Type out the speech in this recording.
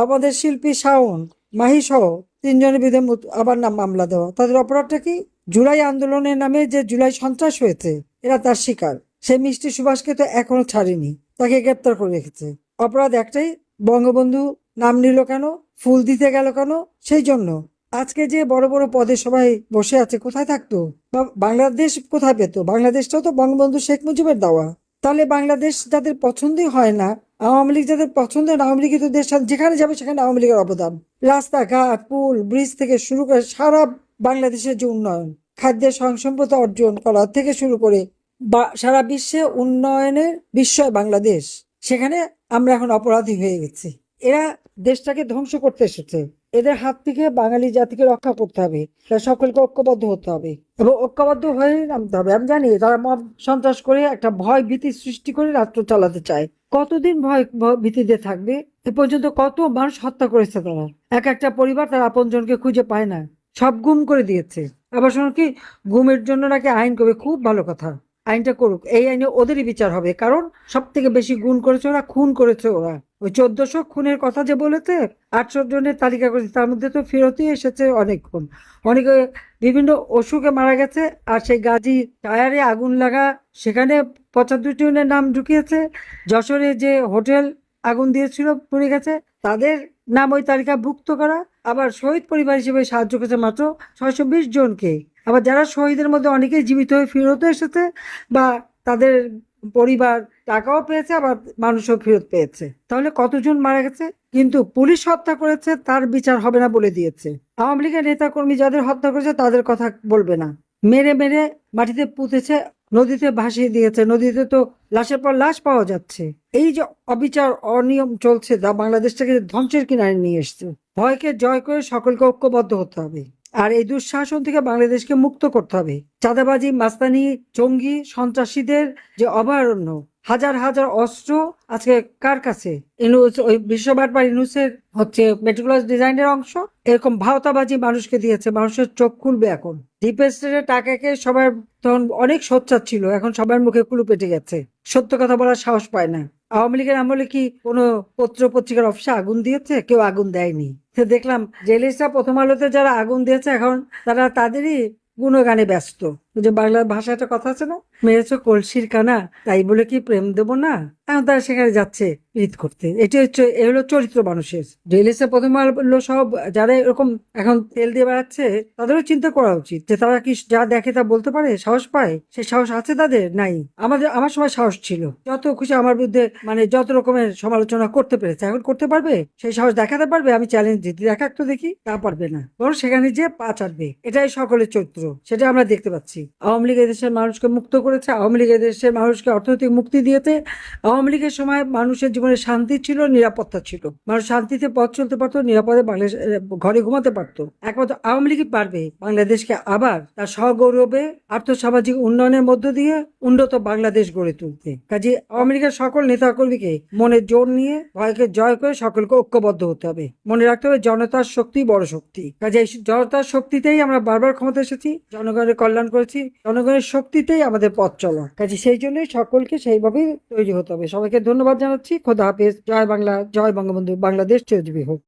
আমাদের শিল্পী শাওন, মাহি সহ তিনজনের বিরুদ্ধে আবার নাম মামলা দেওয়া। তাদের অপরাধটা কি? জুলাই আন্দোলনের নামে যে জুলাই সন্ত্রাস হয়েছে, এরা তার শিকার। সেই মিষ্টি সুভাষকে তো এখনো ছাড়েনি, তাকে গ্রেপ্তার করে রেখেছে। অপরাধ একটাই, বঙ্গবন্ধু নাম নিল কেন, ফুল দিতে গেল কেন? সেই জন্য আজকে যে বড় বড় পদে সবাই বসে আছে, কোথায় থাকতো? বাংলাদেশ কোথায় পেতো? বাংলাদেশটাও তো বঙ্গবন্ধু শেখ মুজিবের দেওয়া। তাহলে বাংলাদেশ যাদের পছন্দই হয় না, আওয়ামী লীগ যাদের পছন্দ, আওয়ামী লীগ তো দেশ যেখানে যাবে সেখানে আওয়ামী লীগের অবদান। রাস্তাঘাট, পুল, ব্রিজ থেকে শুরু করে সারা বাংলাদেশের যে উন্নয়ন, খাদ্যের স্বয়ংসম্পূর্ণতা অর্জন করা থেকে শুরু করে সারা বিশ্বে উন্নয়নের বিস্ময় বাংলাদেশ, সেখানে আমরা এখন অপরাধী হয়ে গেছি। এরা দেশটাকে ধ্বংস করতে এসেছে। এদের হাত থেকে বাঙালি জাতিকে রক্ষা করতে হবে, সকলকে ঐক্যবদ্ধ হতে হবে এবং ঐক্যবদ্ধ হয়ে নামতে হবে। আমি জানি তারা মব সন্ত্রাস করে একটা ভয় ভীতি সৃষ্টি করে রাষ্ট্র চালাতে চায়। কতদিন ভয় ভীতিতে থাকবে? এ পর্যন্ত কত মানুষ হত্যা করেছে তারা। একটা পরিবার তার আপনজনকে খুঁজে পায় না, সব গুম করে দিয়েছে। আবার শোনো কি, গুমের জন্য নাকি আইন করবে, খুব ভালো কথা। আইনটা করুক, এই আইনে ওদেরই বিচার হবে, কারণ সব থেকে বেশি গুণ করেছে ওরা, খুন করেছে ওরা। ওই 1400 খুনের কথা যে বলেছে, 800 জনের তালিকা করেছে, তার মধ্যে তো ফেরতই এসেছে অনেক খুন। অনেকে বিভিন্ন অসুখে মারা গেছে। আর সেই গাজী টায়ারে আগুন লাগা, সেখানে 75 জনের নাম ঢুকিয়েছে। যশোরে যে হোটেল আগুন দিয়েছিল, পুড়ে গেছে, তাদের নাম ওই তালিকাভুক্ত করা। আবার শহীদ পরিবার হিসেবে সাহায্য করেছে মাত্র 620 জনকে। আবার যারা শহীদের মধ্যে অনেকেই জীবিত হয়ে ফেরত এসেছে, বা তাদের পরিবার টাকাও পেয়েছে, আবার মানুষও ফেরত পেয়েছে। তাহলে কতজন মারা গেছে? কিন্তু পুলিশ হত্যা করেছে, তার বিচার হবে না বলে দিয়েছে। আওয়ামী লীগের নেতা কর্মী যাদের হত্যা করেছে তাদের কথা বলবে না। মেরে মেরে মাটিতে পুঁতেছে, নদীতে ভাসিয়ে দিয়েছে। নদীতে তো লাশের পর লাশ পাওয়া যাচ্ছে। এই যে অবিচার অনিয়ম চলছে, তা বাংলাদেশটাকে ধ্বংসের কিনারে নিয়ে এসছে। ভয়কে জয় করে সকলকে ঐক্যবদ্ধ হতে হবে, আর এই দুঃশাসন থেকে বাংলাদেশকে মুক্ত করতে হবে। চাঁদাবাজি, মাস্তানি, জঙ্গি, সন্ত্রাসীদের যে অভয়ারণ্য, হাজার হাজার অস্ত্র আজকে কার কাছে? ইনুস, ওই বিশ্ববাটবার ইনুসের হচ্ছে মেটিকুলাস ডিজাইনের অংশ। এরকম ভাওতাবাজি মানুষকে দিয়েছে, মানুষের চোখ খুলবে এখন। ডিপ স্টেটের টাকাকে সবার তখন অনেক সোচ্চার ছিল, এখন সবার মুখে কুলু পেটে গেছে, সত্য কথা বলার সাহস পায় না। আওয়ামী লীগের আমলে কি কোনো পত্র পত্রিকার অফিসে আগুন দিয়েছে? কেউ আগুন দেয়নি। দেখলাম জেলিসা প্রথম আলোতে যারা আগুন দিয়েছে, এখন তারা তাদেরই গুণগানে ব্যস্ত। যে বাংলা ভাষায় একটা কথা আছে না, মেরেছ কলসির কানা, তাই বলে কি প্রেম দেবো না? এখন তারা সেখানে যাচ্ছে ঈদ করতে। এটি হচ্ছে, এ হলো চরিত্র মানুষের। জেলিসা প্রথম আলো সব যারা এরকম এখন তেল দিয়ে বেড়াচ্ছে, তাদেরও চিন্তা করা উচিত যে তারা কি যা দেখে তা বলতে পারে, সাহস পায়? সে সাহস আছে তাদের? নাই। আমার সময় সাহস ছিল, যত খুশি আমার বিরুদ্ধে মানে যত রকমের সমালোচনা করতে পেরেছে, এখন করতে পারবে? সেই সাহস দেখাতে পারবে? আমি চ্যালেঞ্জ দিতে, দেখাক তো দেখি। তা পারবে না, বরং সেখানে যে পা চাটবে। এটাই সকলের চরিত্র, সেটা আমরা দেখতে পাচ্ছি। আওয়ামী লীগ এদেশের মানুষকে মুক্ত করেছে, আওয়ামী লীগ এদেশের মানুষকে অর্থনৈতিক মুক্তি দিয়েছে। আওয়ামী লীগের সময় মানুষের জীবনে শান্তি ছিল, নিরাপত্তা ছিল, মানুষ শান্তিতে পথ চলতে পারতো, নিরাপদে বাংলাদেশ ঘরে ঘুমাতে পারতো। একমাত্র আওয়ামী লীগই পারবে বাংলাদেশকে আবার তার সগৌরবে আর্থসামাজিক উন্নয়নের মধ্য দিয়ে উন্নত বাংলাদেশ গড়ে তুলতে। কাজে আওয়ামী লীগের সকল নেতা কর্মীকে মনে জোর নিয়ে ভয়কে জয় করে সকলকে ঐক্যবদ্ধ হতে হবে। মনে রাখতে হবে জনতার শক্তি বড় শক্তি। কাজে এই জনতার শক্তিতেই আমরা বারবার ক্ষমতা এসেছি, জনগণের কল্যাণ করেছি, জনগণের শক্তিতেই আমাদের পথ চলা। কাজে সেই জন্যই সকলকে সেইভাবে তৈরি হতে হবে। সবাইকে ধন্যবাদ জানাচ্ছি। খোদা হাফেজ। জয় বাংলা, জয় বঙ্গবন্ধু। বাংলাদেশ চিরজীবী হোক।